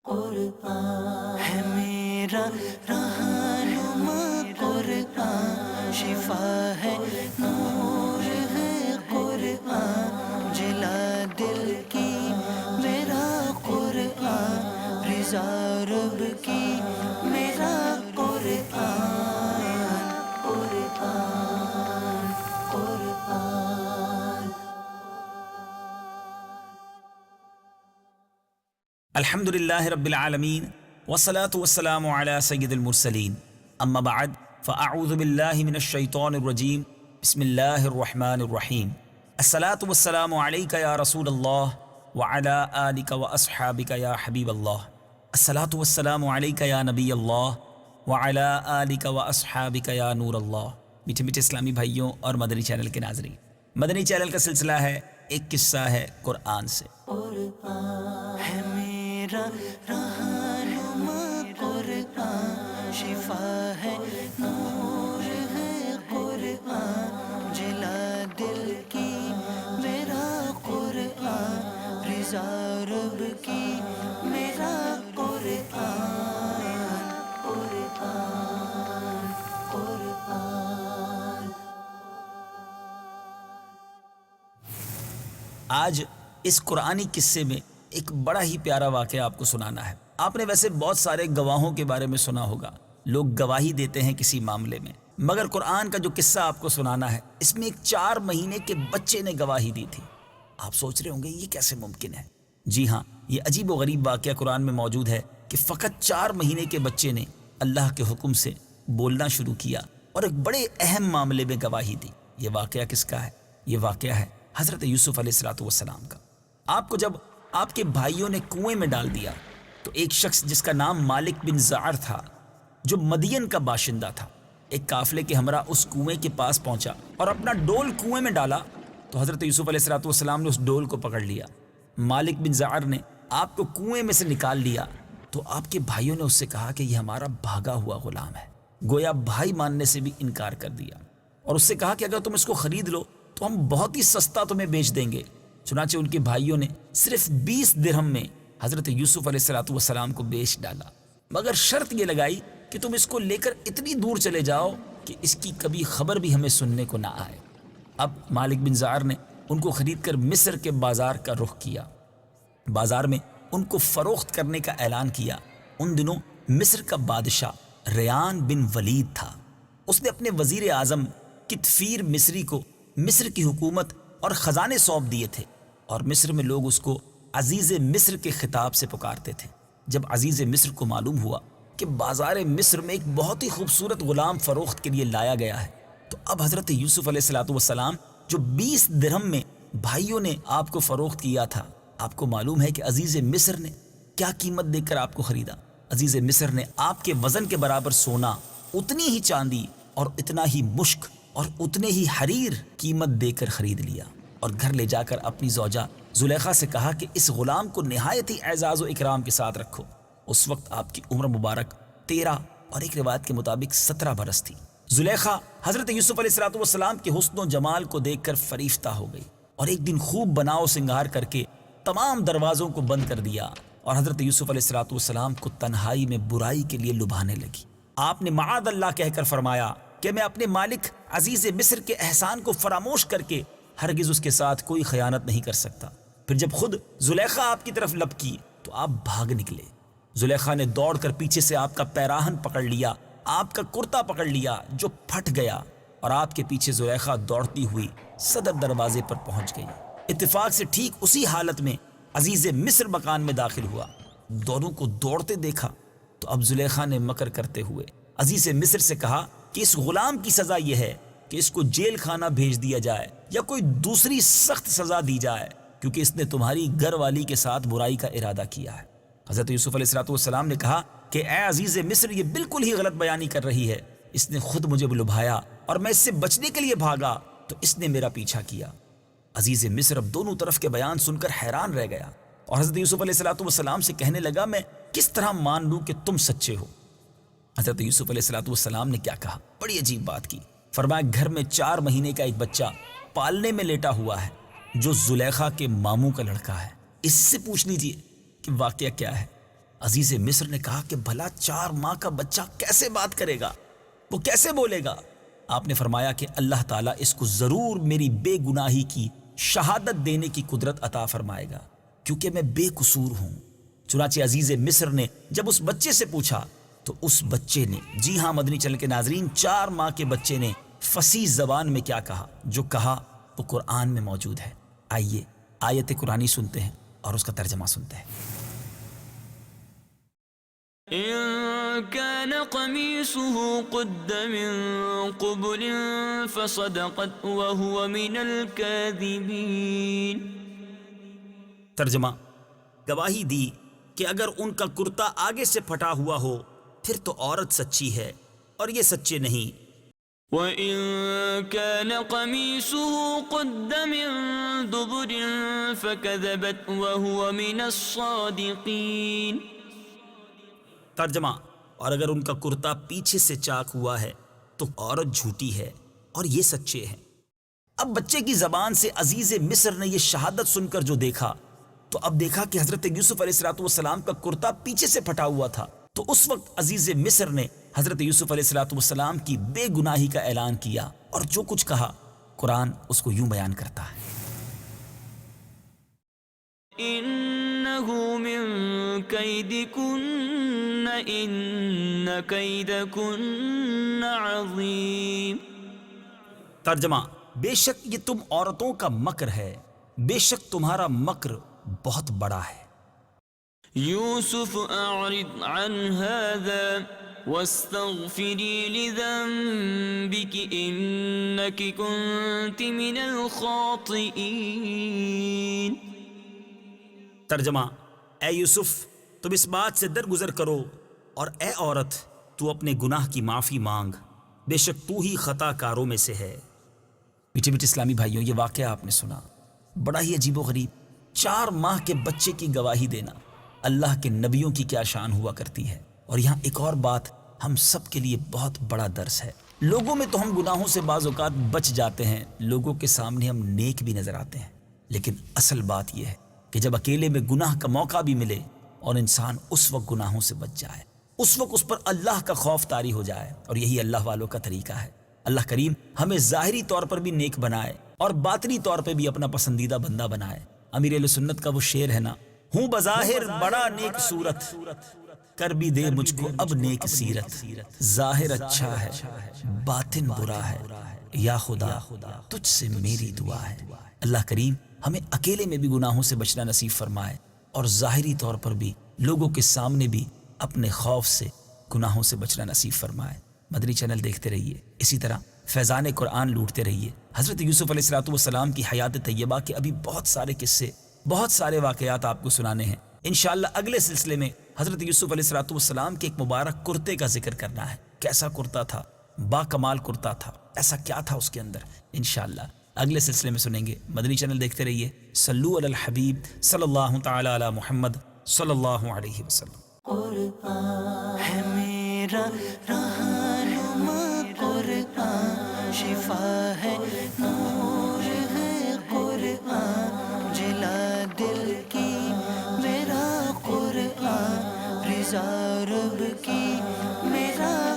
قرآن ہے میرا رہنما، قرآن شفا ہے، نور ہے قرآن، جلا دل کی میرا قرآن، رضا رب کی میرا قرآن، قرآن قرآن۔ الحمد للہ رب العالمین والصلاة والسلام علی سید المرسلین، اما بعد فاعوذ باللہ من الشیطان الرجیم، بسم اللہ الرحمن الرحیم۔ الصلاة والسلام علیک یا رسول اللہ وعلی آلک واصحابک یا حبیب اللہ، الصلاة والسلام علیک یا نبی اللہ وعلی آلک واصحابک یا نور اللہ۔ میٹھے میٹھے اسلامی بھائیوں اور مدنی چینل کے ناظرین، مدنی چینل کا سلسلہ ہے ایک قصہ ہے قرآن سے۔ قرآن ہے میرا رہنما، قرآن شفا ہے، نور ہے قرآن، جلا دل کی میرا قرآن، رضا رب کی میرا قرآن، قرآن قرآن۔ آج اس قرآنی قصے میں ایک بڑا ہی پیارا واقعہ آپ کو سنانا ہے۔ آپ نے ویسے بہت سارے گواہوں کے بارے میں سنا ہوگا، لوگ گواہی دیتے ہیں کسی معاملے میں، مگر قرآن کا جو قصہ آپ کو سنانا ہے اس میں ایک 4 مہینے کے بچے نے گواہی دی تھی۔ آپ سوچ رہے ہوں گے یہ کیسے ممکن ہے؟ جی ہاں، یہ عجیب و غریب واقعہ قرآن میں موجود ہے کہ فقط 4 مہینے کے بچے نے اللہ کے حکم سے بولنا شروع کیا اور ایک بڑے اہم معاملے میں گواہی دی۔ یہ واقعہ کس کا ہے؟ یہ واقعہ ہے حضرت یوسف علیہ السلام کا۔ آپ کو جب آپ کے بھائیوں نے کنویں میں ڈال دیا تو ایک شخص جس کا نام مالک بن زعر تھا، جو مدین کا باشندہ تھا، ایک قافلے کے ہمراہ اس کنویں کے پاس پہنچا اور اپنا ڈول کنویں میں ڈالا تو حضرت یوسف علیہ السلام نے اس ڈول کو پکڑ لیا۔ مالک بن زعر نے آپ کو کنویں میں سے نکال لیا تو آپ کے بھائیوں نے اس سے کہا کہ یہ ہمارا بھاگا ہوا غلام ہے، گویا بھائی ماننے سے بھی انکار کر دیا، اور اس سے کہا کہ اگر تم اس کو خرید لو تو ہم بہت ہی سستا تمہیں بیچ دیں گے۔ چنانچہ ان کے بھائیوں نے صرف 20 درہم میں حضرت یوسف علیہ السلام کو بیچ ڈالا، مگر شرط یہ لگائی کہ تم اس کو لے کر اتنی دور چلے جاؤ کہ اس کی کبھی خبر بھی ہمیں سننے کو نہ آئے۔ اب مالک بن زعر نے ان کو خرید کر مصر کے بازار کا رخ کیا، بازار میں ان کو فروخت کرنے کا اعلان کیا۔ ان دنوں مصر کا بادشاہ ریان بن ولید تھا۔ اس نے اپنے وزیر اعظم کتفیر مصری کو مصر کی حکومت اور خزانے سونپ دیے تھے، اور مصر میں لوگ اس کو عزیز مصر کے خطاب سے پکارتے تھے۔ جب عزیز مصر کو معلوم ہوا کہ بازار مصر میں ایک بہت ہی خوبصورت غلام فروخت کے لیے لایا گیا ہے، تو اب حضرت یوسف علیہ السلام جو 20 درہم میں بھائیوں نے آپ کو فروخت کیا تھا، آپ کو معلوم ہے کہ عزیز مصر نے کیا قیمت دے کر آپ کو خریدا۔ عزیز مصر نے آپ کے وزن کے برابر سونا، اتنی ہی چاندی اور اتنا ہی مشک اور اتنے ہی حریر قیمت دے کر خرید لیا، اور گھر لے جا کر اپنی زوجہ زلیخا سے کہا کہ اس غلام کو نہایت ہی اعزاز و اکرام کے ساتھ رکھو۔ اس وقت آپ کی عمر مبارک 13 اور ایک روایت کے مطابق 17 برس تھی۔ زلیخا حضرت یوسف علیہ السلام کے حسن و جمال کو دیکھ کر فریفتہ ہو گئی، اور ایک دن خوب بناؤ سنگار کر کے تمام دروازوں کو بند کر دیا اور حضرت یوسف علیہ السلام کو تنہائی میں برائی کے لیے لبھانے لگی۔ آپ نے معاذ اللہ کہہ کر فرمایا کہ میں اپنے مالک عزیز مصر کے احسان کو فراموش کر کے ہرگز اس کے ساتھ کوئی خیانت نہیں کر سکتا۔ پھر جب خود زلیخا آپ کی طرف لب کی تو آپ بھاگ نکلے۔ زلیخا نے دوڑ کر پیچھے سے آپ کا پیراہن پکڑ لیا، آپ کا کرتا پکڑ لیا جو پھٹ گیا، اور آپ کے پیچھے زلیخا دوڑتی ہوئی صدر دروازے پر پہنچ گئی۔ اتفاق سے ٹھیک اسی حالت میں عزیز مصر مکان میں داخل ہوا۔ دونوں کو دوڑتے دیکھا تو اب زلیخا نے مکر کرتے ہوئے عزیز مصر سے کہا کہ اس غلام کی سزا یہ ہے کہ اس کو جیل خانہ بھیج دیا جائے یا کوئی دوسری سخت سزا دی جائے، کیونکہ اس نے تمہاری گھر والی کے ساتھ برائی کا ارادہ کیا ہے۔ حضرت یوسف علیہ السلام نے کہا کہ اے عزیز مصر، یہ بالکل ہی غلط بیانی کر رہی ہے، اس نے خود مجھے لبھایا اور میں اس سے بچنے کے لیے بھاگا تو اس نے میرا پیچھا کیا۔ عزیز مصر اب دونوں طرف کے بیان سن کر حیران رہ گیا اور حضرت یوسف علیہ السلام سے کہنے لگا میں کس طرح مان لوں کہ تم سچے ہو؟ حضرت یوسف علیہ السلام نے کیا کہا؟ بڑی عجیب بات کی۔ فرمایا گھر میں 4 مہینے کا ایک بچہ پالنے میں لیٹا ہوا ہے جو زلیخا کے ماموں کا لڑکا ہے، اس سے پوچھ لیجئے کہ واقعہ کیا ہے۔ عزیز مصر نے کہا کہ بھلا 4 ماہ کا بچہ کیسے بات کرے گا، وہ کیسے بولے گا؟ آپ نے فرمایا کہ اللہ تعالیٰ اس کو ضرور میری بے گناہی کی شہادت دینے کی قدرت عطا فرمائے گا، کیونکہ میں بے قصور ہوں۔ چنانچہ عزیز مصر نے جب اس بچے سے پوچھا تو اس بچے نے، جی ہاں مدنی چینل کے ناظرین، 4 ماہ کے بچے نے فصیح زبان میں کیا کہا، جو کہا وہ قرآن میں موجود ہے۔ آئیے آیت قرآنی سنتے ہیں اور اس کا ترجمہ سنتے ہیں۔ إن كان قميصه قد من قبل فصدقت وهو من الكاذبين۔ ترجمہ، گواہی دی کہ اگر ان کا کرتا آگے سے پھٹا ہوا ہو پھر تو عورت سچی ہے اور یہ سچے نہیں۔ وَإِن كَانَ قَمِيصُهُ قُدَّ مِن دُبُرٍ فَكَذَبَتْ وَهُوَ مِنَ الصَّادِقِينَ۔ ترجمہ، اور اگر ان کا کرتا پیچھے سے چاک ہوا ہے تو عورت جھوٹی ہے اور یہ سچے ہیں۔ اب بچے کی زبان سے عزیز مصر نے یہ شہادت سن کر جو دیکھا تو اب دیکھا کہ حضرت یوسف علیہ السلام کا کرتا پیچھے سے پھٹا ہوا تھا، تو اس وقت عزیز مصر نے حضرت یوسف علیہ السلام کی بے گناہی کا اعلان کیا، اور جو کچھ کہا قرآن اس کو یوں بیان کرتا ہے۔ إِنَّهُ مِن كَيْدِكُنَّ إِنَّ كَيْدَكُنَّ عَظِيمٌ۔ ترجمہ، بے شک یہ تم عورتوں کا مکر ہے، بے شک تمہارا مکر بہت بڑا ہے۔ يوسف أعرض عن هذا واستغفري لذنبك إنك كنت من الخاطئين۔ ترجمہ، اے یوسف تم اس بات سے درگزر کرو، اور اے عورت تو اپنے گناہ کی معافی مانگ، بے شک تو ہی خطا کاروں میں سے ہے۔ میٹھے میٹھے اسلامی بھائیوں، یہ واقعہ آپ نے سنا، بڑا ہی عجیب و غریب، 4 ماہ کے بچے کی گواہی دینا، اللہ کے نبیوں کی کیا شان ہوا کرتی ہے۔ اور یہاں ایک اور بات ہم سب کے لیے بہت بڑا درس ہے۔ لوگوں میں تو ہم گناہوں سے بعض اوقات بچ جاتے ہیں، لوگوں کے سامنے ہم نیک بھی نظر آتے ہیں، لیکن اصل بات یہ ہے کہ جب اکیلے میں گناہ کا موقع بھی ملے اور انسان اس وقت گناہوں سے بچ جائے، اس وقت اس پر اللہ کا خوف طاری ہو جائے، اور یہی اللہ والوں کا طریقہ ہے۔ اللہ کریم ہمیں ظاہری طور پر بھی نیک بنائے اور باطنی طور پہ بھی اپنا پسندیدہ بندہ بنائے۔ امیر اہل سنت کا وہ شعر ہے نا، ہوں بظاہر بڑا نیک صورت، کر بھی دے مجھ کو اب نیک سیرت، ظاہر اچھا ہے باطن برا ہے، یا خدا تجھ سے میری دعا ہے۔ اللہ کریم ہمیں اکیلے میں بھی گناہوں سے بچنا نصیب فرمائے، اور ظاہری طور پر بھی لوگوں کے سامنے بھی اپنے خوف سے گناہوں سے بچنا نصیب فرمائے۔ مدنی چینل دیکھتے رہیے، اسی طرح فیضان قرآن لوٹتے رہیے۔ حضرت یوسف علیہ السلام کی حیات طیبہ کے ابھی بہت سارے قصے، بہت سارے واقعات آپ کو سنانے ہیں۔ انشاءاللہ اگلے سلسلے میں حضرت یوسف علیہ السلام کے ایک مبارک کرتے کا ذکر کرنا ہے۔ کیسا کرتا تھا، با کمال کرتا تھا، ایسا کیا تھا اس کے اندر، انشاءاللہ اگلے سلسلے میں سنیں گے۔ مدنی چینل دیکھتے رہیے۔ صلو علی الحبیب صلی اللہ تعالی علی محمد صلی اللہ علیہ وسلم۔ قرآن ہے میرا رہنما، قرآن شفا ہے، نور ہے قرآن، جلا دل کی میرا قرآن، رضا رب کی میرا